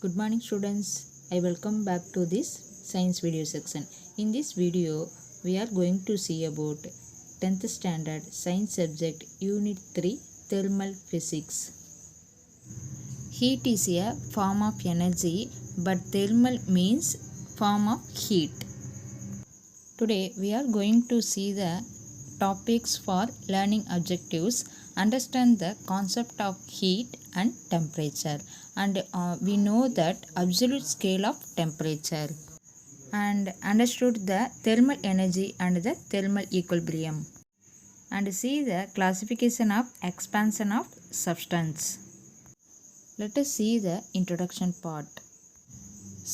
Good morning students. I welcome back to this science video section. In this video we are going to see about 10th standard science subject unit 3 thermal physics. Heat is a form of energy, but thermal means form of heat. Today we are going to see the topics for learning objectives, understand the concept of heat and temperature, and we know that absolute scale of temperature, and understood the thermal energy and the thermal equilibrium, and see the classification of expansion of substance. Let us see the introduction part.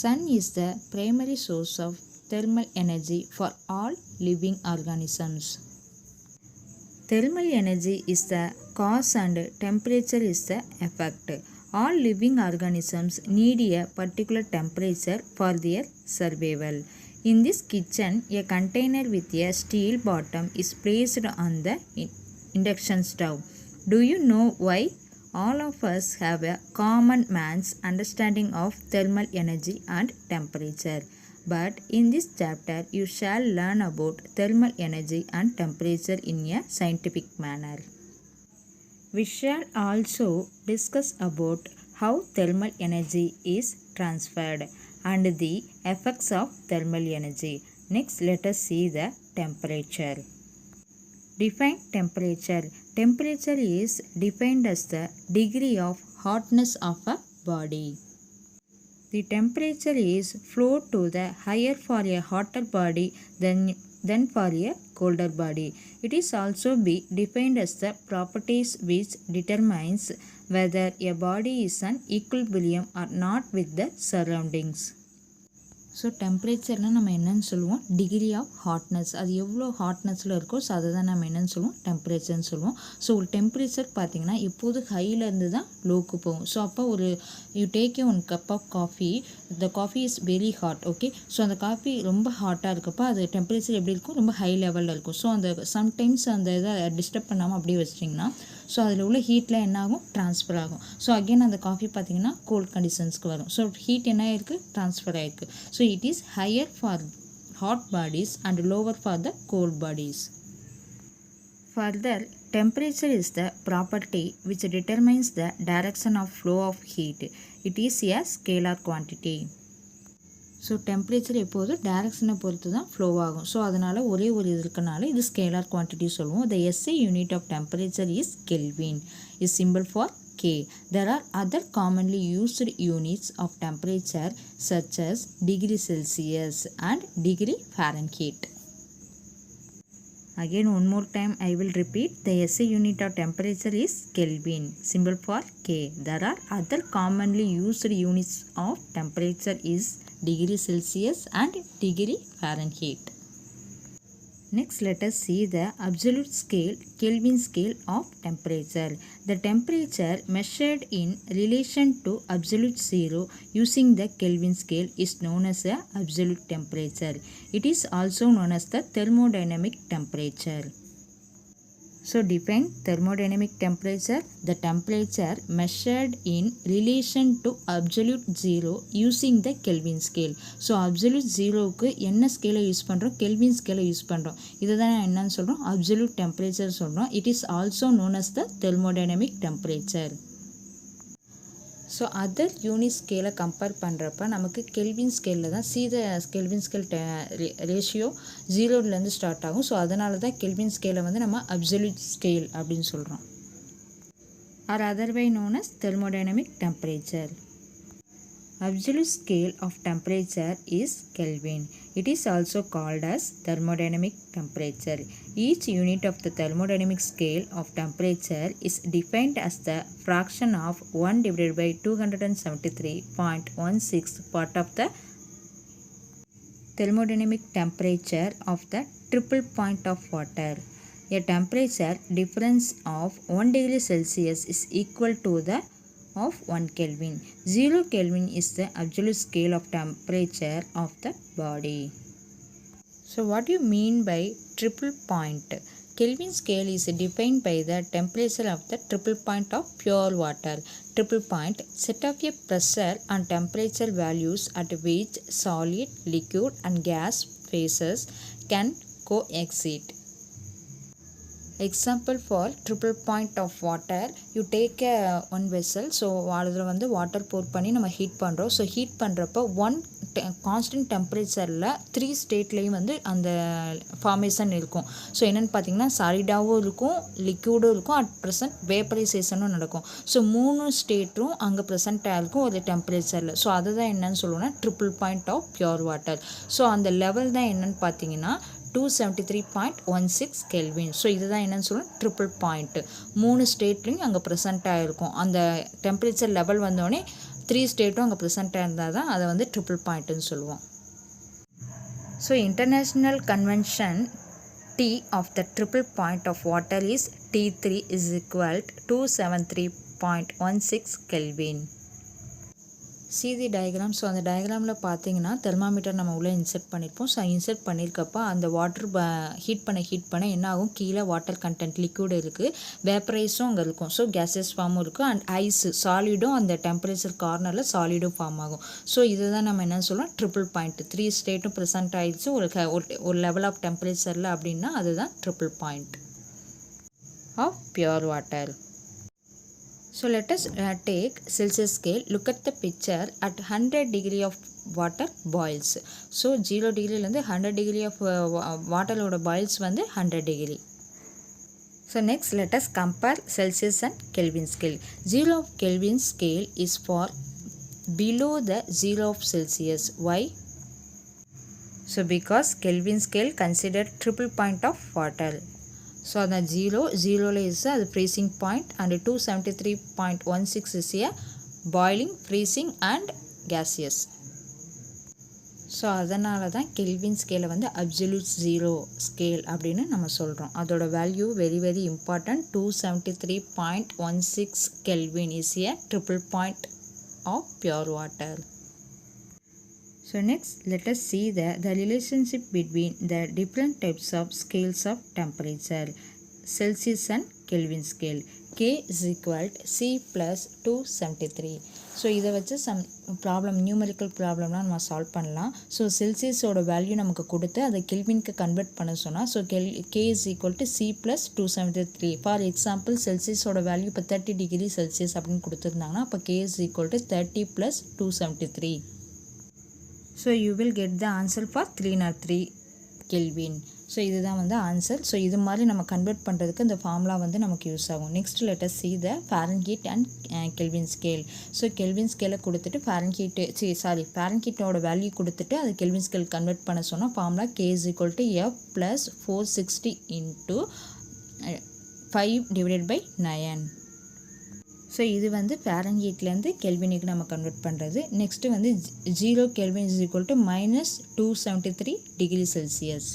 Sun is the primary source of thermal energy for all living organisms. Thermal energy is the cause and temperature is the effect. All living organisms need a particular temperature for their survival. In this kitchen, a container with a steel bottom is placed on the induction stove. Do you know why? All of us have a common man's understanding of thermal energy and temperature. But in this chapter, you shall learn about thermal energy and temperature in a scientific manner. We shall also discuss about how thermal energy is transferred and the effects of thermal energy. Next, let us see the temperature. Define temperature. Temperature is defined as the degree of hotness of a body. The temperature is flow to the higher for a hotter body than for a colder body. It is also be defined as the properties which determines whether a body is in equilibrium or not with the surroundings. So டெம்பரேச்சர்னால் நம்ம என்னென்னு சொல்லுவோம், degree of hotness. அது எவ்வளோ ஹாட்னஸில் இருக்கோ so அதை தான் நம்ம என்னென்னு சொல்லுவோம், டெம்பரேச்சர்னு சொல்லுவோம். ஸோ ஒரு டெம்பரேச்சர் பார்த்திங்கன்னா எப்போது ஹையிலேருந்து தான் லோக்கு போகும். ஸோ அப்போ ஒரு you take one cup of coffee, the coffee is very hot. Okay, so அந்த காஃபி ரொம்ப ஹாட்டாக இருக்கப்போ அது டெம்பரேச்சர் எப்படி இருக்கும், ரொம்ப ஹை லெவலில் இருக்கும். ஸோ அந்த சம்டைம்ஸ் அந்த இதை டிஸ்டர்ப் பண்ணாமல் அப்படியே வச்சிட்டிங்கன்னா ஸோ அதில் உள்ள ஹீட்டில் என்ன ஆகும், ட்ரான்ஸ்ஃபர் ஆகும். ஸோ அகெயின் அந்த காஃபி பார்த்திங்கன்னா கோல்ட் கண்டிஷன்ஸ்க்கு வரும். ஸோ ஹீட் என்ன ஆயிருக்கு, ட்ரான்ஸ்ஃபர் ஆகிருக்கு. So it is higher for hot bodies and lower for the cold bodies. Further, temperature is the property which determines the direction of flow of heat. It is a scalar quantity. So temperature எப்போது டைரக்ஷனை பொறுத்து தான் flow ஆகும். So அதனால் ஒரே ஒரு இது இருக்கனால இது ஸ்கேலார் குவான்டிட்டி சொல்லுவோம். The SI unit of temperature is kelvin, is simple for K. There are other commonly used units of temperature such as degree Celsius and degree Fahrenheit. Again one more time I will repeat, the SI unit of temperature is Kelvin, symbol for K. There are other commonly used units of temperature is degree Celsius and degree Fahrenheit. Next, let us see the absolute scale, Kelvin scale of temperature. The temperature measured in relation to absolute zero using the Kelvin scale is known as the absolute temperature. It is also known as the thermodynamic temperature. So define thermodynamic temperature. The temperature measured in relation to absolute zero using the Kelvin scale. So absolute zeroக்கு என்ன ஸ்கேலை use பண்ணுறோம், kelvin ஸ்கேலை use பண்ணுறோம். இதை தான் என்னன்னு சொல்கிறோம், absolute temperature சொல்கிறோம். It is also known as the thermodynamic temperature. So other unit ஸ்கேலை கம்பேர் பண்ணுறப்ப நமக்கு கெல்வின் ஸ்கேலில் தான் கெல்வின் ஸ்கேல் ரேஷியோ ஜீரோலேருந்து ஸ்டார்ட் ஆகும். ஸோ அதனால தான் கெல்வின் ஸ்கேலை வந்து நம்ம அப்சல்யூட் ஸ்கேல் அப்படின்னு சொல்கிறோம். Or otherwise known as thermodynamic temperature. Absolute scale of temperature is Kelvin. It is also called as thermodynamic temperature. Each unit of the thermodynamic scale of temperature is defined as the fraction of 1 divided by 273.16 part of the thermodynamic temperature of the triple point of water. A temperature difference of 1 degree Celsius is equal to the of 1 Kelvin. 0 Kelvin is the absolute scale of temperature of the body. So what do you mean by triple point? Kelvin scale is defined by the temperature of the triple point of pure water. Triple point, set of a pressure and temperature values at which solid, liquid and gas phases can coexist. Example for triple point of water, you take a one vessel, so அதில் வந்து water போர் பண்ணி நம்ம heat பண்ணுறோம். So heat பண்ணுறப்போ constant டெம்பரேச்சரில் 3 ஸ்டேட்லேயும் வந்து அந்த formation இருக்கும். ஸோ என்னென்னு பார்த்தீங்கன்னா சாலிடாகவும் இருக்கும், லிக்யூடும் இருக்கும், அட் ப்ரெசன்ட் வேப்பரைசேஷனும் நடக்கும். ஸோ 3 ஸ்டேட்டும் அங்கே ப்ரெசென்ட்டாக இருக்கும் ஒரு டெம்பரேச்சரில். ஸோ அதுதான் என்னன்னு சொல்லுவோம்னா triple point of pure water. So அந்த லெவல் தான் என்னென்னு பார்த்தீங்கன்னா 273.16 கெல்வின். ஸோ இதுதான் என்னன்னு சொல்லுவோம் ட்ரிபிள் பாயிண்ட். 3 ஸ்டேட்லையும் அங்கே ப்ரெசென்ட்டாக இருக்கும். அந்த டெம்பரேச்சர் லெவல் வந்தோடனே 3 ஸ்டேட்டும் அங்கே ப்ரெசென்ட்டாக இருந்தால் தான் அதை வந்து ட்ரிபிள் பாயிண்ட்டுன்னு சொல்லுவோம். So international convention T of the triple point of water is T3 is equal to 273.16 Kelvin. See the diagram. So அந்த டயக்ராமில் பார்த்தீங்கன்னா தெர்மாமீட்டர் நம்ம உள்ளே இன்செர்ட் பண்ணியிருப்போம். ஸோ இன்செர்ட் பண்ணியிருக்கப்போ அந்த வாட்டர் ஹீட் பண்ண என்ன ஆகும், கீழே வாட்டர் கண்டென்ட் லிக்விட் இருக்குது, வேப்பரைஸும் அங்கே இருக்கும். ஸோ கேஸஸ் ஃபார்மும் இருக்கும், அண்ட் ஐஸு சாலிடும் அந்த டெம்பரேச்சர் கார்னரில் சாலிடும் ஃபார்ம் ஆகும். ஸோ இதுதான் நம்ம என்ன சொல்கிறோம் ட்ரிபிள் பாயிண்ட். 3 ஸ்டேட்டும் ப்ரெசென்ட் ஆகிடுச்சு ஒரு லெவல் ஆஃப் டெம்பரேச்சரில் அப்படின்னா அதுதான் triple point of pure water. So let us take Celsius scale. Look at the picture. At 100 degree of water boils. So 0 degree ல இருந்து 100 degree of water ஓட boils வந்து 100 degree. So next let us compare Celsius and Kelvin scale. 0 of Kelvin scale is for below the 0 of Celsius. Why? So because Kelvin scale considered triple point of water. So the 0 is the freezing point and 273.16 is a boiling, freezing and gaseous. So அதனால தான் kelvin ஸ்கேலை வந்து absolute zero scale அப்படின்னு நம்ம சொல்கிறோம். அதோட value very very important. 273.16 kelvin is a triple point of pure water. So next let us see the relationship between the different types of scales of temperature, Celsius and Kelvin scale. K is equal to C plus 273. So இதை வச்சு some problem numerical ப்ராப்ளம்லாம் நம்ம solve பண்ணலாம். So செல்சியஸோட value நமக்கு கொடுத்து அதை கெல்வினுக்கு convert பண்ண சொன்னால் so K is equal to C plus 273. For example செல்சியஸோட வேல்யூ இப்போ 30 டிகிரி செல்சியஸ் அப்படின்னு கொடுத்துருந்தாங்கன்னா அப்போ K is equal to 30 plus 273. So you will get the answer for 303 Kelvin. So இதுதான் வந்து ஆன்சர். ஸோ இது மாதிரி நம்ம கன்வெர்ட் பண்ணுறதுக்கு இந்த ஃபார்முலா வந்து நமக்கு யூஸ் ஆகும். Next let us see the Fahrenheit and Kelvin scale. So Kelvin ஸ்கேலை கொடுத்துட்டு ஃபாரன்ஹீட்டோட வேல்யூ கொடுத்துட்டு அதை கெல்வின் ஸ்கேல் கன்வெர்ட் பண்ண சொன்னால் formula K is equal to F plus 460 into 5 divided by 9. So இது வந்து ஃபாரன்ஹீட்லேருந்து கெல்வினுக்கு நம்ம கன்வெர்ட் பண்ணுறது. நெக்ஸ்ட்டு வந்து 0 kelvin is equal to -273 degree Celsius.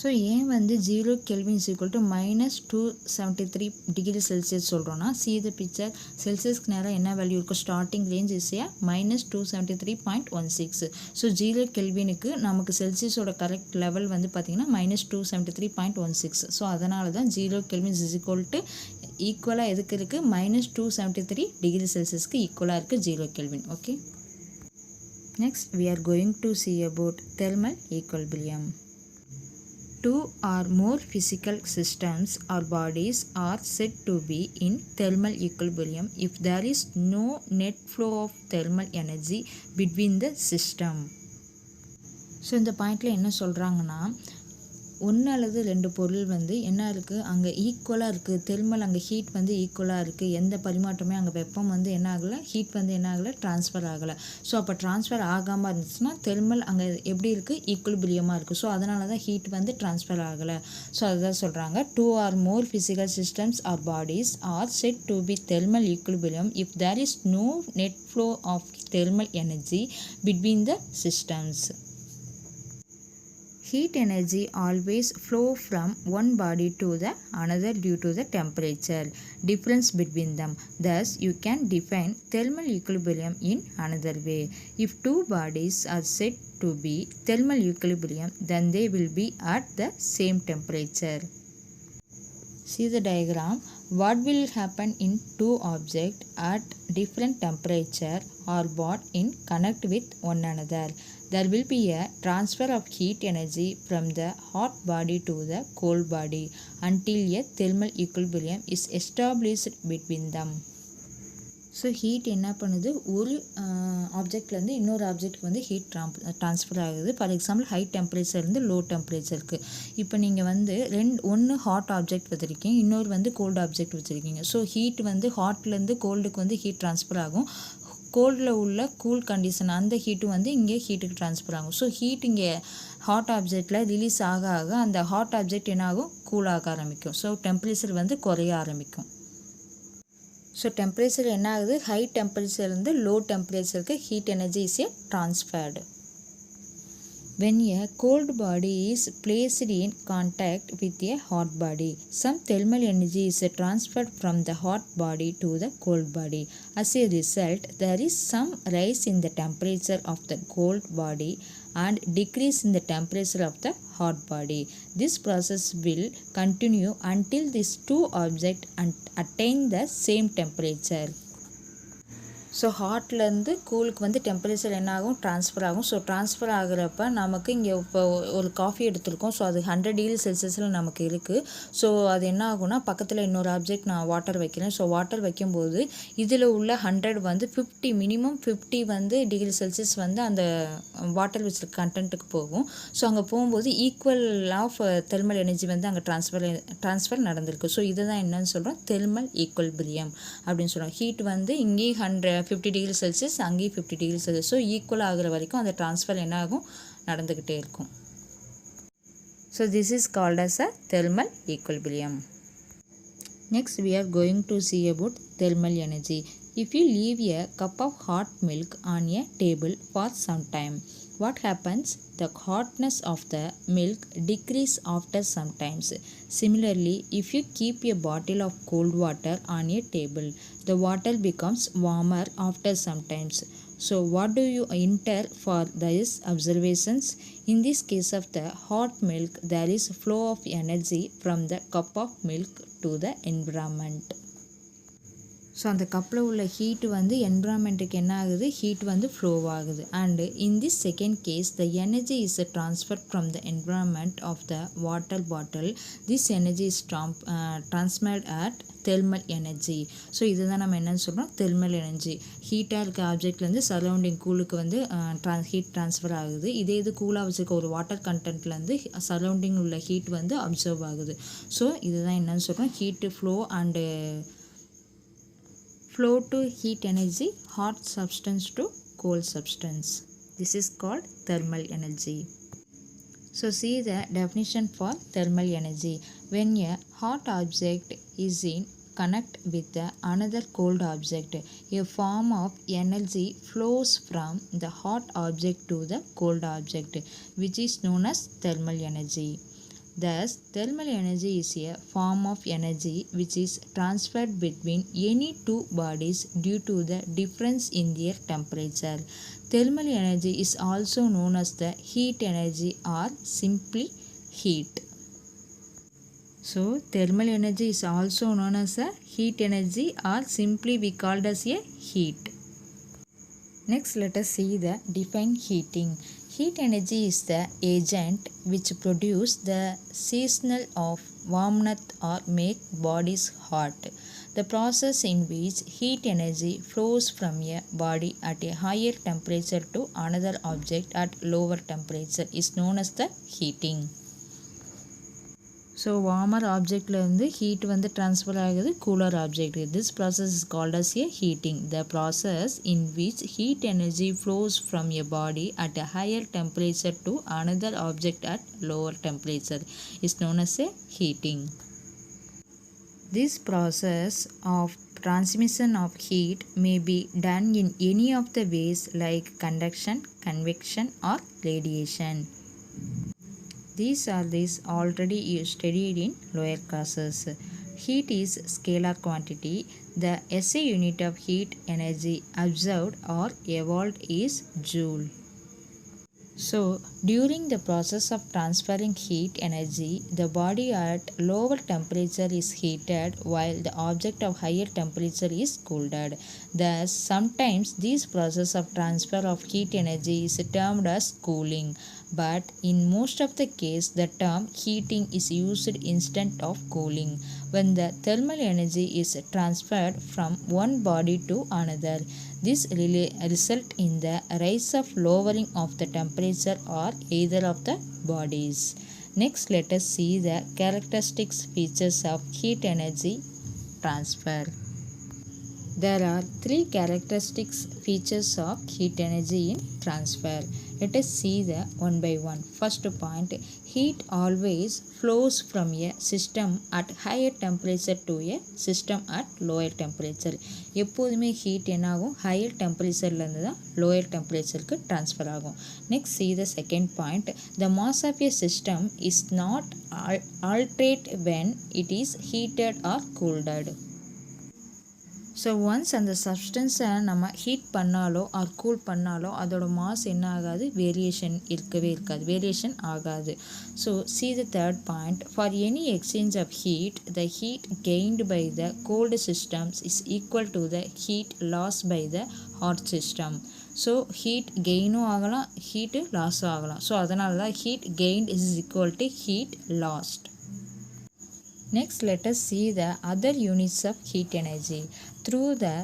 So ஏன் வந்து 0 kelvin is equal to -273 degree Celsius சொல்கிறோன்னா see the picture. செல்சியஸ்க்கு நேராக என்ன வேல்யூ இருக்கும், ஸ்டார்டிங் ரேஞ்ச் இஸ் -273.16. ஸோ 0 கெல்வினுக்கு நமக்கு செல்சியஸோட கரெக்ட் லெவல் வந்து பார்த்திங்கன்னா -273.16. ஸோ அதனால தான் 0 கெல்வின் இஸ் ஈக்குவல் டு ஈக்குவலாக எதுக்கு இருக்குது -273 டிகிரி செல்சியஸ்க்கு ஈக்குவலாக இருக்குது 0 kelvin. Okay, next we are going to see about thermal equilibrium. Two or more physical systems or bodies are said to be in thermal equilibrium if there is no net flow of thermal energy between the system. So இந்த பாயிண்டில் என்ன சொல்கிறாங்கன்னா, ஒன்று அல்லது 2 பொருள் வந்து என்ன இருக்குது அங்கே ஈக்குவலாக இருக்குது, தெர்மல் அங்கே ஹீட் வந்து ஈக்குவலாக இருக்குது, எந்த பரிமாற்றமே அங்கே வெப்பம் வந்து என்ன ஆகலை, ஹீட் வந்து என்ன ஆகலை, ட்ரான்ஸ்ஃபர் ஆகலை. ஸோ அப்போ ட்ரான்ஸ்ஃபர் ஆகாமல் இருந்துச்சுன்னா தெர்மல் அங்கே எப்படி இருக்குது, ஈக்குலிபிரியமாக இருக்குது. ஸோ அதனால தான் ஹீட் வந்து ட்ரான்ஸ்ஃபர் ஆகலை. ஸோ அதுதான் சொல்கிறாங்க, 2 or more physical systems or bodies are said to be thermal equilibrium if there is no net flow of thermal energy between the systems. heat energy always flow from one body to the another due to the temperature difference between them. Thus, you can define thermal equilibrium in another way. If two bodies are said to be thermal equilibrium, then they will be at the same temperature. See the diagram. What will happen in two objects at different temperature or brought in connect with one another? There will be a transfer of heat energy from the hot body to the cold body until a thermal equilibrium is established between them. So heat என்ன பண்ணுது, ஒரு ஆப்ஜெக்ட்லேருந்து இன்னொரு ஆப்ஜெக்ட்க்கு வந்து heat transfer ஆகுது. For example high டெம்பரேச்சர்லேருந்து low டெம்பரேச்சருக்கு. இப்போ நீங்கள் வந்து ஒன்று ஹாட் ஆப்ஜெக்ட் வச்சுருக்கீங்க, இன்னொரு வந்து கோல்டு ஆப்ஜெக்ட் வச்சுருக்கீங்க. ஸோ ஹீட் வந்து ஹாட்லேருந்து கோல்டுக்கு வந்து ஹீட் ட்ரான்ஸ்ஃபர் ஆகும். கோல்டில் உள்ள கூல் கண்டிஷன் அந்த ஹீட்டும் வந்து இங்கே ஹீட்டுக்கு ட்ரான்ஸ்ஃபர் ஆகும். ஸோ ஹீட் இங்கே ஹாட் ஆப்ஜெக்டில் ரிலீஸ் ஆக ஆக அந்த ஹாட் ஆப்ஜெக்ட் என்ன ஆகும், கூலாக ஆரம்பிக்கும். ஸோ டெம்பரேச்சர் வந்து குறைய ஆரம்பிக்கும். ஸோ டெம்பரேச்சர் என்ன ஆகுது, ஹை டெம்பரேச்சர்லேருந்து லோ டெம்பரேச்சருக்கு heat energy is transferred. When a cold body is placed in contact with a hot body, some thermal energy is transferred from the hot body to the cold body. As a result, there is some rise in the temperature of the cold body and decrease in the temperature of the hot body. This process will continue until these two objects attain the same temperature. So ஹாட்லேருந்து கூலுக்கு வந்து temperature என்ன ஆகும், transfer ஆகும். So transfer ஆகிறப்ப நமக்கு இங்கே இப்போ ஒரு காஃபி எடுத்திருக்கோம். ஸோ அது 100 டிகிரி செல்சியஸில் நமக்கு இருக்குது. ஸோ அது என்ன ஆகும்னா, பக்கத்தில் இன்னொரு ஆப்ஜெக்ட் நான் வாட்டர் வைக்கிறேன். ஸோ வாட்டர் வைக்கும்போது இதில் உள்ள 100 வந்து 50 மினிமம் 50 வந்து டிகிரி செல்சியஸ் வந்து அந்த வாட்டர் வச்சிருக்க கண்டென்ட்டுக்கு போகும். ஸோ அங்கே போகும்போது ஈக்குவல் ஆஃப் தெர்மல் எனர்ஜி வந்து அங்கே ட்ரான்ஸ்ஃபர் நடந்திருக்கு. ஸோ இதை தான் என்னன்னு சொல்கிறோம், தெர்மல் ஈக்குவலிபிரியம் அப்படின்னு சொல்கிறோம். ஹீட் வந்து இங்கேயும் 50 டிகிரி செல்சியஸ், அங்கேயும் 50 டிகிரி செல்சியஸ். ஸோ ஈக்குவல் ஆகிற வரைக்கும் அந்த ட்ரான்ஸ்ஃபர் என்ன ஆகும், நடந்துக்கிட்டே இருக்கும். So this is called as a thermal equilibrium. Next we are going to see about thermal energy. If you leave a cup of hot milk on a table for some time, what happens? The hotness of the milk decreases after some time. Similarly, if you keep a bottle of cold water on a table, the water becomes warmer after some time. So what do you infer for these observations? In this case of the hot milk, there is flow of energy from the cup of milk to the environment. So அந்த கப்பில் உள்ள heat வந்து என்விரான்மெண்ட்டுக்கு என்ன ஆகுது, heat வந்து flow ஆகுது. And in this second case the energy is transfer from the environment of the water bottle. This energy is transferred at thermal energy. So இதுதான் நம்ம என்னென்னு சொல்கிறோம், தெர்மல் எனர்ஜி. ஹீட்டாக இருக்க ஆப்ஜெக்ட்லேருந்து சரௌண்டிங் கூலுக்கு வந்து ஹீட் ட்ரான்ஸ்ஃபர் ஆகுது. இதே இது கூலாக வச்சுருக்க ஒரு வாட்டர் கண்டென்ட்லேருந்து சரௌண்டிங் உள்ள ஹீட் வந்து அப்சர்வ் ஆகுது. ஸோ இதுதான் என்னென்னு சொல்கிறோம், heat flow and flow to heat energy, hot substance to cold substance. This is called thermal energy. So see the definition for thermal energy. When a hot object is in connect with another cold object, a form of energy flows from the hot object to the cold object, which is known as thermal energy. Thus, thermal energy is a form of energy which is transferred between any two bodies due to the difference in their temperature. Thermal energy is also known as the heat energy or simply heat. So, thermal energy is also known as a heat energy or simply we called as a heat. Next, let us see the define heating. Heat energy is the agent which produce the seasonal of warmth or make bodies hot. The process in which heat energy flows from a body at a higher temperature to another object at lower temperature is known as the heating. So warmer ஆப்ஜெக்ட்லேருந்து heat வந்து transfer ஆகுது cooler object. This process is called as a heating. The process in which heat energy flows from a body at a higher temperature to another object at lower temperature is known as a heating. This process of transmission of heat may be done in any of the ways like conduction, convection or radiation. These already you studied in lower classes. Heat is scalar quantity. The SI unit of heat energy absorbed or evolved is joule. So, during the process of transferring heat energy, the body at lower temperature is heated while the object of higher temperature is cooled. Thus, sometimes this process of transfer of heat energy is termed as cooling, but in most of the case, the term heating is used instead of cooling when the thermal energy is transferred from one body to another. This result in the rise of lowering of the temperature or either of the bodies. Next, let us see the characteristics features of heat energy transfer. There are three characteristics features of heat energy in transfer. Let us see the one by one. First point, heat always flows from a system at higher temperature to a system at lower temperature. எப்போதுமே heat என்னாகும் higher டெம்பரேச்சர்லேருந்து தான் lower டெம்பரேச்சருக்கு transfer ஆகும். Next see the second point, the mass of a system is not altered when it is heated or cooled. So once அந்த சப்ஸ்டன்ஸை நம்ம heat பண்ணாலோ R cool பண்ணாலோ அதோட mass என்ன ஆகாது வேரியேஷன் வேரியேஷன் ஆகாது. So see the third point, for any exchange of heat, the heat gained by the cold systems is equal to the heat lost by the hot system. So heat கெயினும் ஆகலாம் heat லாஸும் ஆகலாம். So அதனால தான் heat gained is equal to heat lost. Next, let us see the other units of heat energy. Through the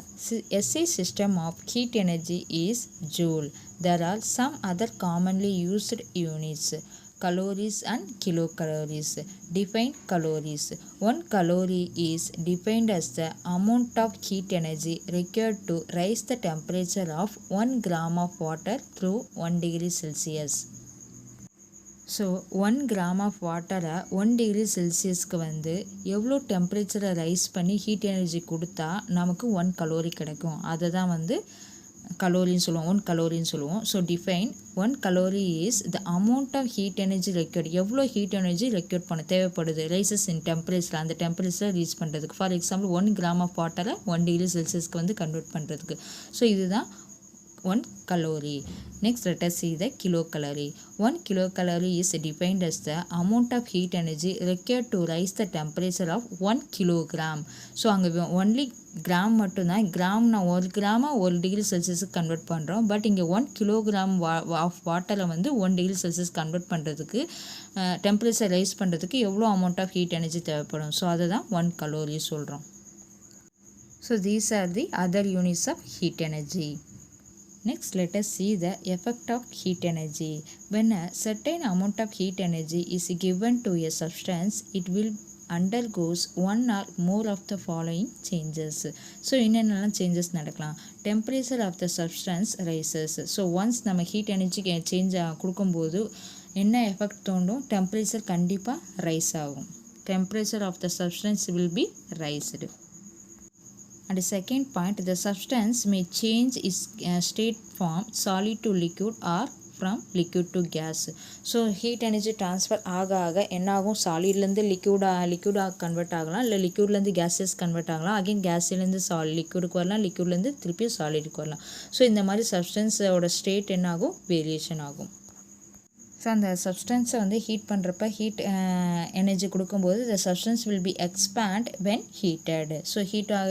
SI system of heat energy is joule. There are some other commonly used units, calories and kilocalories. Define calories. 1 calorie is defined as the amount of heat energy required to raise the temperature of 1 gram of water through 1 degree Celsius. So 1 gram of வாட்டரை 1 degree செல்சியஸ்க்கு வந்து எவ்வளோ டெம்பரேச்சரை rice பண்ணி heat energy கொடுத்தா நமக்கு 1 calorie கிடைக்கும். அதை தான் வந்து கலோரின்னு சொல்லுவோம், 1 கலோரின்னு சொல்லுவோம். So define 1 calorie is the amount of heat energy required. எவ்வளோ ஹீட் எனர்ஜி ரெக்யூர்ட் பண்ண தேவைப்படுது ரைசஸ் இன் டெம்பரேச்சர், அந்த டெம்பரேச்சரை ரீச் பண்ணுறதுக்கு. ஃபார் எக்ஸாம்பிள் 1 கிராம் ஆஃப் வாட்டரை 1 டிகிரி செல்சியஸ்க்கு வந்து கன்வெர்ட் பண்ணுறதுக்கு. ஸோ இதுதான் 1 calorie. Next, let us see the kilocalorie. 1 kilocalorie is defined as the amount of heat energy required to raise the temperature of 1 kilogram. So அங்கே only gram மட்டும்தான். கிராம்னா 1 கிராமை 1 degree செல்சியஸுக்கு convert பண்ணுறோம். But இங்கே 1 kilogram of வாட்டரை வந்து 1 degree Celsius convert பண்ணுறதுக்கு temperature rice பண்ணுறதுக்கு எவ்வளோ amount of heat energy தேவைப்படும். ஸோ அதை தான் 1 calorie சொல்கிறோம். So these are the other units of heat energy. Next, let us see the effect of heat energy. When a certain amount of heat energy is given to a substance, it will undergoes one or more of the following changes. So என்னென்னலாம் changes நடக்கலாம். Temperature of the substance rises. So once நம்ம heat energy change கொடுக்கும்போது என்ன effect தோண்டும், temperature கண்டிப்பாக rise ஆகும். Temperature of the substance will be raised. And the second point, the substance may change its state from solid to liquid or from liquid to gas. So heat energy transfer ஆக என்ன ஆகும், சாலிட்லேருந்து லிக்யூடாக convert ஆகலாம், இல்லை லிக்யூட்லேருந்து gases convert ஆகலாம், again கேஸ்லேருந்து லிக்யூடுக்கு வரலாம், லிக்யூட்லேருந்து திருப்பி சாலிடுக்கு வரலாம். So இந்த மாதிரி சப்ஸ்டன்ஸோட ஸ்டேட் என்ன ஆகும், வேரியேஷன் ஆகும். ஸோ அந்த சப்ஸ்டன்ஸை வந்து ஹீட் பண்ணுறப்ப ஹீட் எனர்ஜி கொடுக்கும்போது the substance will be expand when heated. So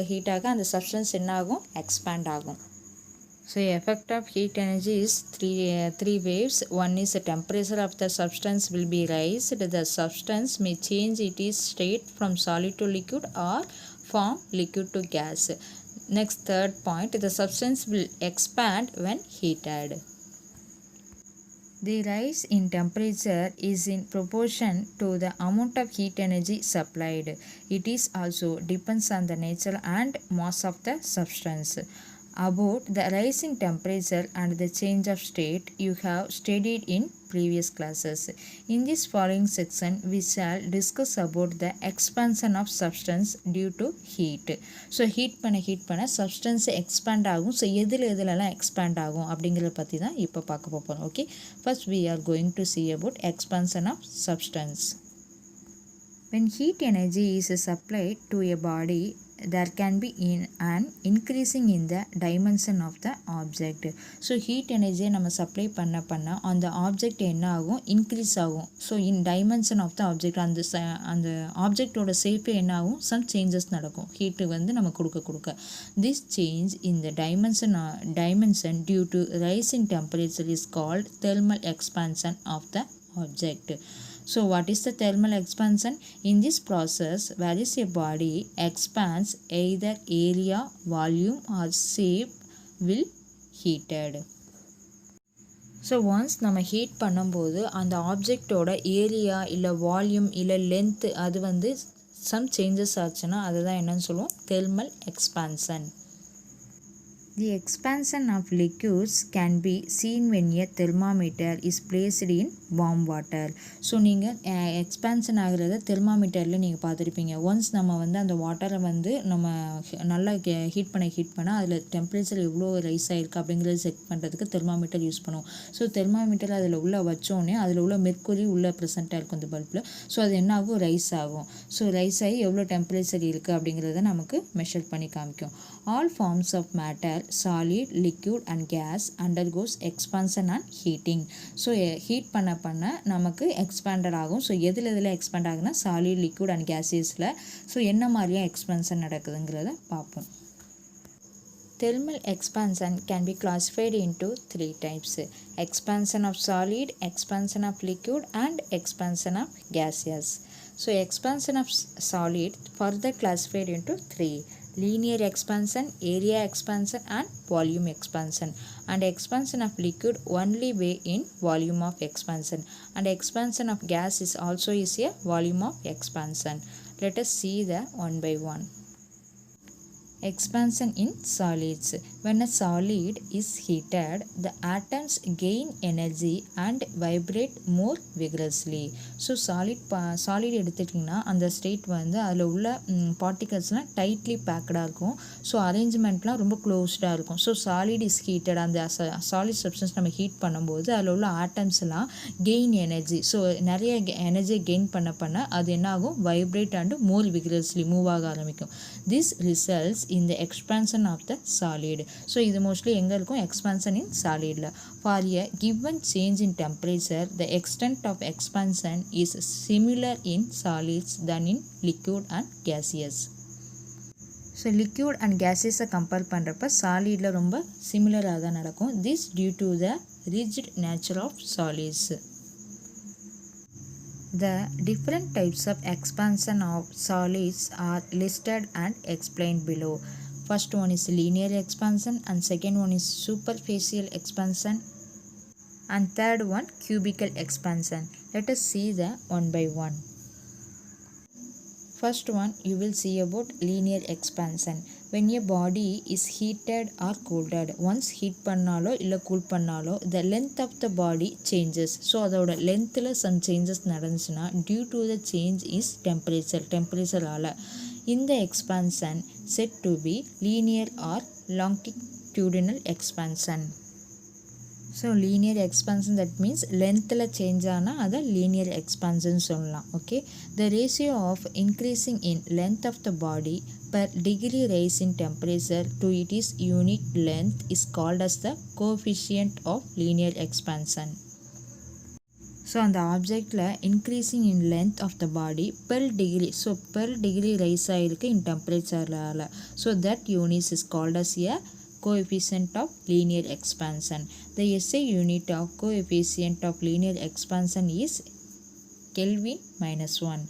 ஹீட்டாக அந்த சப்ஸ்டன்ஸ் என்ன ஆகும், எக்ஸ்பேண்ட் ஆகும். So effect of heat energy is three waves. One is the temperature of the substance will be raised. The substance may change its state from solid to liquid or from liquid to gas. Next, third point, the substance will expand when heated. The rise in temperature is in proportion to the amount of heat energy supplied. It is also depends on the nature and mass of the substance. about the rise in temperature and the change of state you have studied in previous classes. In this following section, we shall discuss about the expansion of substance due to heat. So heat பண்ண substance expand ஆகும். So எதுலலாம் expand ஆகும் அப்படிங்கிறத பற்றி தான் இப்போ பார்க்க போகிறோம். Okay, first we are going to see about expansion of substance. When heat energy is supplied to a body, there can be an increasing in the dimension of the object. So heat energy நம்ம supply பண்ண அந்த object என்ன ஆகும், increase ஆகும். So in dimension of the object, அந்த ஆப்ஜெக்டோட ஷேப்பே என்ன ஆகும், சம் சேஞ்சஸ் நடக்கும் ஹீட்டு வந்து நம்ம கொடுக்க. This change in the dimension due to rise in temperature is called thermal expansion of the object. So what is the thermal expansion? In this process, where a body expands, either area, volume or shape will heated. So once நம்ம heat பண்ணும்போது அந்த ஆப்ஜெக்டோட area இல்லை volume இல்லை length அது வந்து some changes ஆச்சுன்னா அதுதான் என்னன்னு சொல்லுவோம், thermal expansion. The expansion of liquids can be seen when a thermometer is placed in warm water. So நீங்கள் எக்ஸ்பான்ஷன் ஆகிறத தெர்மாமீட்டரில் நீங்கள் பார்த்துருப்பீங்க. ஒன்ஸ் நம்ம வந்து அந்த வாட்டரை வந்து நம்ம நல்லா ஹீட் பண்ண அதில் டெம்பரேச்சர் எவ்வளோ ரைஸ் ஆகிருக்கு அப்படிங்கிறத செக் பண்ணுறதுக்கு தெர்மாமீட்டர் யூஸ் பண்ணுவோம். ஸோ தெர்மாமீட்டர் அதில் உள்ள வச்சோடனே அதில் உள்ள மெர்க்குரி உள்ள ப்ரெசென்ட்டாக இருக்கும் அந்த பல்பில். ஸோ அது என்ன ஆகும், ரைஸ் ஆகும். ஸோ ரைஸ் ஆகி எவ்வளோ டெம்பரேச்சர் இருக்குது அப்படிங்கிறத நமக்கு மெஷர் பண்ணி காமிக்கும். All forms of matter, solid, liquid and gas undergoes expansion and heating. So heat பண்ண நமக்கு எக்ஸ்பேண்டட் ஆகும். ஸோ எதில் எக்ஸ்பேண்ட் ஆகுனா சாலிட், லிக்விட் அண்ட் கேஸஸில். ஸோ என்ன மாதிரியா எக்ஸ்பென்ஷன் நடக்குதுங்கிறத பார்ப்போம். Thermal expansion can be classified into 3 types: expansion of solid, expansion of liquid and expansion of gaseous. So expansion of solid further classified into 3: linear expansion, area expansion and volume expansion. And expansion of liquid only way in volume of expansion, and expansion of gas is also a volume of expansion. Let us see the one by one. Expansion in solids. When a solid is heated, the atoms gain energy and vibrate more vigorously. So solid எடுத்துட்டிங்கன்னா அந்த state வந்து அதில் உள்ள பார்ட்டிகல்ஸ்லாம் tightly பேக்கடாக இருக்கும். So அரேஞ்ச்மெண்ட்லாம் ரொம்ப க்ளோஸ்டாக இருக்கும். So solid is heated, அந்த solid substance நம்ம ஹீட் பண்ணும்போது அதில் உள்ள ஆட்டம்ஸ்லாம் கெயின் எனர்ஜி. ஸோ நிறைய எனர்ஜியை கெயின் பண்ண அது என்ன ஆகும், vibrate and more vigorously move ஆக ஆரம்பிக்கும். This results in the expansion of the solid. So இது mostly எங்க இருக்கும், expansion in solid ல. For a given change in temperature, the extent of expansion is similar in solids than in liquid and gaseous. So liquid and கேஸஸை compare பண்ணுறப்ப சாலிடில் ரொம்ப சிமிலராக தான் நடக்கும். This due to the rigid nature of solids. The different types of expansion of solids are listed and explained below. First one is linear expansion, and second one is superficial expansion, and third one cubical expansion. Let us see the one by one. First one you will see about linear expansion. When a body is heated or cooled, once heat பண்ணாலோ இல்லை cool பண்ணாலோ the length of the body changes. So அதோட லென்த்தில் some changes நடந்துச்சுன்னா due to the change is temperature-ஆல். இந்த expansion said to be linear or longitudinal expansion. So linear expansion that means லென்த்தில் change ஆனால் அதை லீனியர் எக்ஸ்பான்ஷன் சொல்லலாம். Okay, the ratio of increasing in length of the body per degree rise in temperature to its unit length is called as the coefficient of linear expansion. So அந்த ஆப்ஜெக்டில் increasing in length of the body per degree, so per degree rise ஆகிருக்கு in டெம்பரேச்சரால். So that unit is called as a coefficient of linear expansion. The SI unit of coefficient of linear expansion is Kelvin -1.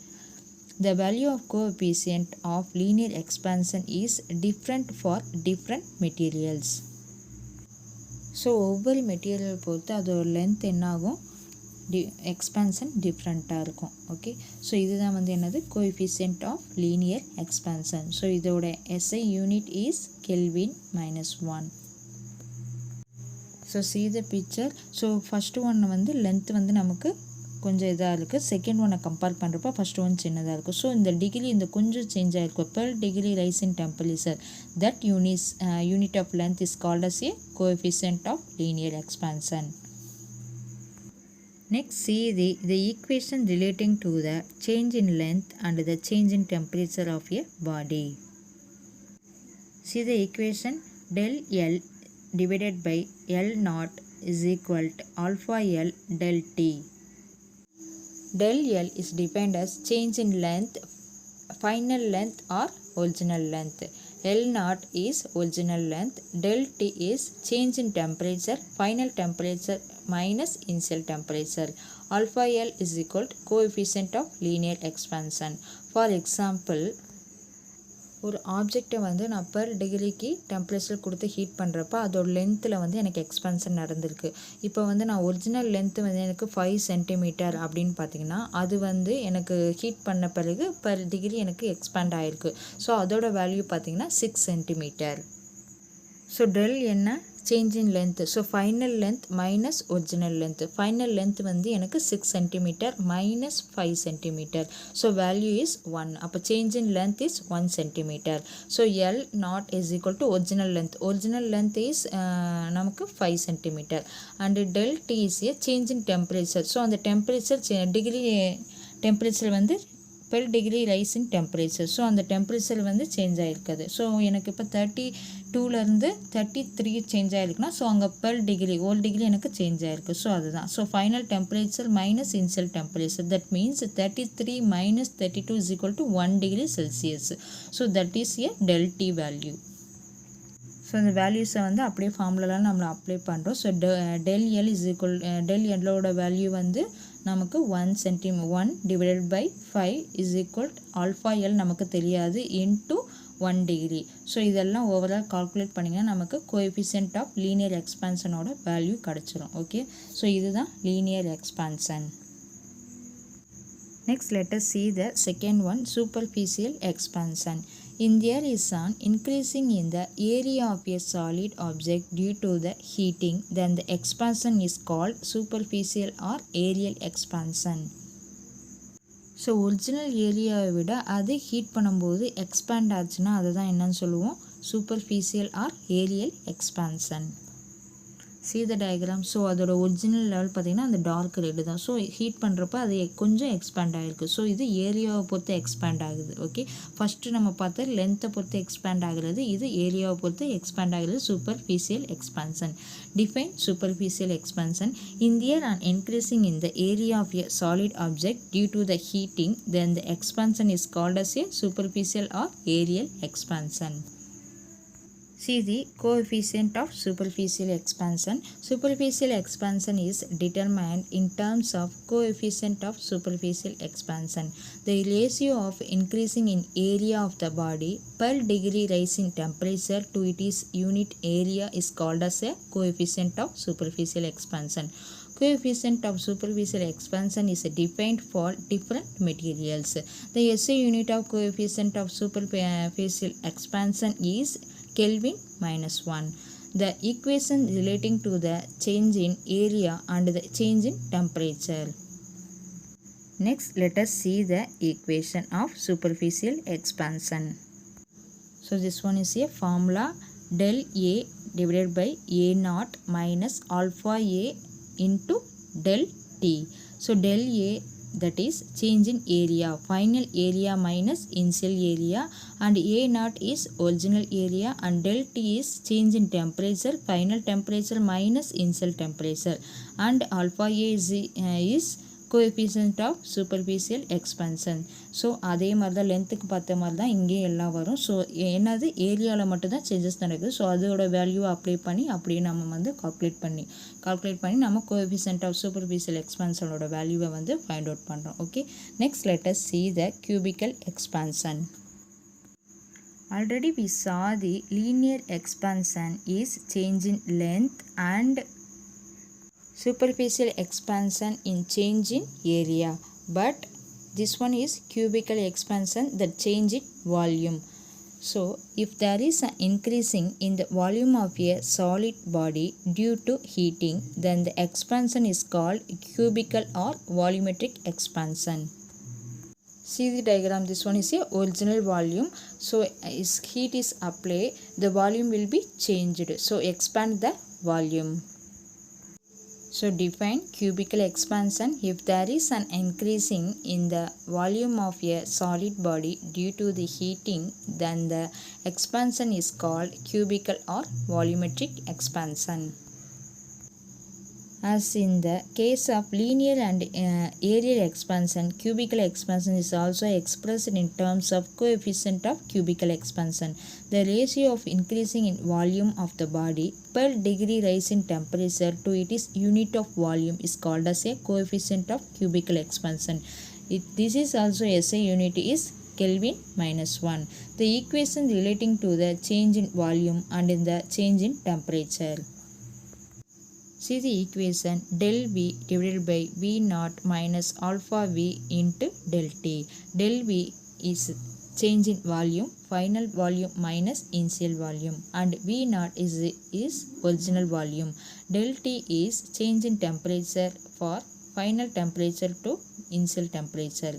The value of coefficient of linear expansion is different for different materials. So ஒவ்வொரு material பொறுத்து அதோட length என்ன ஆகும், expansion டிஃப்ரெண்ட்டாக இருக்கும். Okay, so இதுதான் வந்து என்னது coefficient of linear expansion. So இதோட SI unit is kelvin -1. So see the picture. So first ஒன்று வந்து லென்த் வந்து நமக்கு கொஞ்சம் இதாக இருக்குது. செகண்ட் ஒன்னை கம்பேர் பண்ணுறப்போ ஃபஸ்ட் ஒன் சின்னதாக இருக்கும். ஸோ இந்த டிகிரி இந்த கொஞ்சம் சேஞ்ச் ஆகிருக்கும். Per degree rise in temperature that unit of length is called as a coefficient of linear expansion. Next, see the equation relating to the change in length and the change in temperature of a body. See the equation del L divided by L naught is equal to alpha L del T. Del L is defined as change in length, final length or original length. L naught is original length. Del T is change in temperature, final temperature minus initial temperature. Alpha L is equal to coefficient of linear expansion. For example, ஒரு ஆப்ஜெக்டை வந்து நான் per டிகிரிக்கு temperature கொடுத்து heat பண்ணுறப்ப அதோட லென்த்தில் வந்து எனக்கு எக்ஸ்பான்ஷன் நடந்திருக்கு. இப்போ வந்து நான் ஒரிஜினல் லென்த்து வந்து எனக்கு 5 சென்டிமீட்டர் அப்படின்னு பார்த்தீங்கன்னா அது வந்து எனக்கு ஹீட் பண்ண பிறகு பெர் டிகிரி எனக்கு எக்ஸ்பேண்ட் ஆகிருக்கு. ஸோ அதோட வேல்யூ பார்த்தீங்கன்னா 6 சென்டிமீட்டர். ஸோ டெல் என்ன change in length. So final length minus original length. Final length வந்து எனக்கு 6 centimetre minus 5 centimetre. So value is 1. அப்போ change in length is 1 centimetre. So L naught is equal to original length. Original length is நமக்கு 5 centimetre. And del T is a change in temperature. So அந்த temperature degree temperature வந்து per degree rise in temperature. So அந்த temperature வந்து change ஆகிருக்குது. So எனக்கு இப்போ 32லேருந்து 33 change ஆகிருக்குன்னா ஸோ அங்கே பெர் டிகிரி ஒரு டிகிரி எனக்கு சேஞ்ச் ஆகிருக்கு. ஸோ அதுதான். So final temperature minus initial temperature. That means 33 minus 32 is equal to 1 degree Celsius. So that is a del T value. So இந்த வேல்யூஸை வந்து அப்படியே ஃபார்முலாலாம் நம்மளை அப்ளை பண்ணுறோம். So del L is equal del எல்லோட value வந்து நமக்கு 1 divided by 5 is equal to alpha L நமக்கு தெரியாது into 1 degree. ஸோ இதெல்லாம் ஓவரால் கால்குலேட் பண்ணிங்கன்னா நமக்கு கோஎஃபிஷியன்ட் ஆஃப் லீனியர் எக்ஸ்பான்ஷனோட வேல்யூ கிடச்சிரும். ஓகே, ஸோ இதுதான் linear expansion. Next, let us see the second one, superficial expansion. In there is an increasing in the area of a solid object due to the heating, then the expansion is called superficial or aerial expansion. So original ஏரியாவை விட அது heat பண்ணும்போது expand ஆச்சுன்னா அதை தான் என்னன்னு சொல்லுவோம், superficial or areal expansion. see the diagram. So அதோட ஒரிஜினல் லெவல் பார்த்திங்கன்னா அந்த டார்க் ரெட்டு தான். ஸோ ஹீட் பண்ணுறப்ப அது கொஞ்சம் எக்ஸ்பேண்ட் ஆகிருக்கு. ஸோ இது ஏரியாவை பொறுத்து எக்ஸ்பேண்ட் ஆகுது. ஓகே, ஃபஸ்ட்டு நம்ம பார்த்து லென்த்தை பொறுத்து எக்ஸ்பேண்ட் ஆகிறது, இது ஏரியாவை பொறுத்து எக்ஸ்பேண்ட் ஆகிறது superficial expansion. Define superficial expansion. In there an increasing in the area of a solid object due to the heating, then the expansion is called as a superficial or aerial expansion. See the coefficient of superficial expansion. Superficial expansion is determined in terms of coefficient of superficial expansion. The ratio of increasing in area of the body per degree rise in temperature to its unit area is called as a coefficient of superficial expansion. Coefficient of superficial expansion is defined for different materials. The SI unit of coefficient of superficial expansion is Kelvin -1. The equation relating to the change in area and the change in temperature. Next, let us see the equation of superficial expansion. So this one is a formula del A divided by A naught minus alpha A into del T. So del A, that is change in area, final area minus initial area, and A naught is original area, and del T is change in temperature, final temperature minus initial temperature, and alpha A is coefficient of superficial expansion. So அதே மாதிரி தான் லென்த்துக்கு பார்த்த மாதிரி தான் இங்கேயும் எல்லாம் வரும். So என்னது ஏரியாவில் மட்டும்தான் சேஞ்சஸ் நடக்குது. ஸோ அதோட வேல்யூவை அப்ளை பண்ணி அப்படியே நம்ம வந்து கால்குலேட் பண்ணி நம்ம கோஎஃபிஷியன்ட் ஆஃப் சூப்பர்ஃபிஷியல் எக்ஸ்பான்ஷனோட வேல்யூவை வந்து ஃபைண்ட் அவுட் பண்ணுறோம். Okay, next let us see the cubical expansion. Already we saw the linear expansion is change in length and superficial expansion in change in area, but this one is cubical expansion, that change in volume. So, if there is an increasing in the volume of a solid body due to heating, then the expansion is called cubical or volumetric expansion. See the diagram, this one is a original volume. So, as heat is applied, the volume will be changed. So, expand the volume. So define cubical expansion. If there is an increasing in the volume of a solid body due to the heating, then the expansion is called cubical or volumetric expansion. As in the case of linear and areal expansion, cubical expansion is also expressed in terms of coefficient of cubical expansion. The ratio of increasing in volume of the body per degree rise in temperature to its unit of volume is called as a coefficient of cubical expansion. This is also SI unit is Kelvin minus 1. The equation relating to the change in volume and in the change in temperature. See the equation, del V divided by V naught minus alpha V into del T. Del V is change in volume, final volume minus initial volume, and V naught is original volume. Del T is change in temperature for final temperature to initial temperature.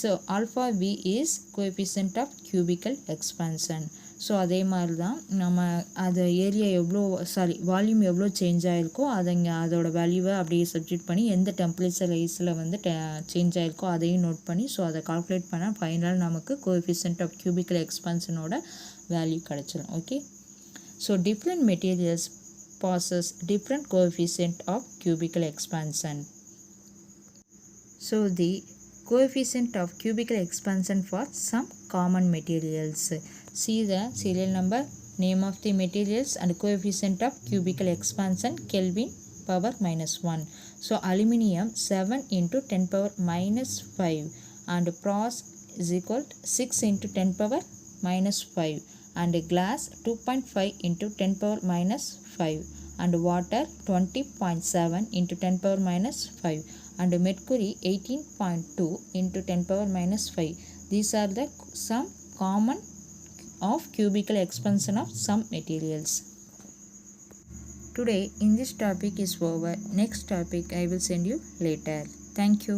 So alpha V is coefficient of cubical expansion. So அதே மாதிரி தான் நம்ம அது area எவ்வளோ volume எவ்வளோ change ஆகிருக்கோ அதோட வேல்யூவை அப்படியே சப்ஸ்டிட்யூட் பண்ணி எந்த டெம்பரேச்சர் ரைஸில் வந்து சேஞ்ச் ஆகிருக்கோ அதையும் நோட் பண்ணி ஸோ அதை கால்குலேட் பண்ணால் ஃபைனலாக நமக்கு கோஎஃபிஷியன்ட் ஆஃப் கியூபிக்கல் எக்ஸ்பான்ஷனோட வேல்யூ கிடச்சிடும். Okay, so different materials possess different coefficient of cubical expansion. So the coefficient of cubical expansion for some common materials. See the serial number, name of the materials and coefficient of cubical expansion Kelvin power minus 1. So aluminium 7 into 10 power minus 5 and bronze is equal to 6 into 10 power minus 5 and glass 2.5 into 10 power minus 5 and water 20.7 into 10 power minus 5 and mercury 18.2 into 10 power minus 5. These are the some common of cubical expansion of some materials. Today in this topic is over. Next topic I will send you later. Thank you.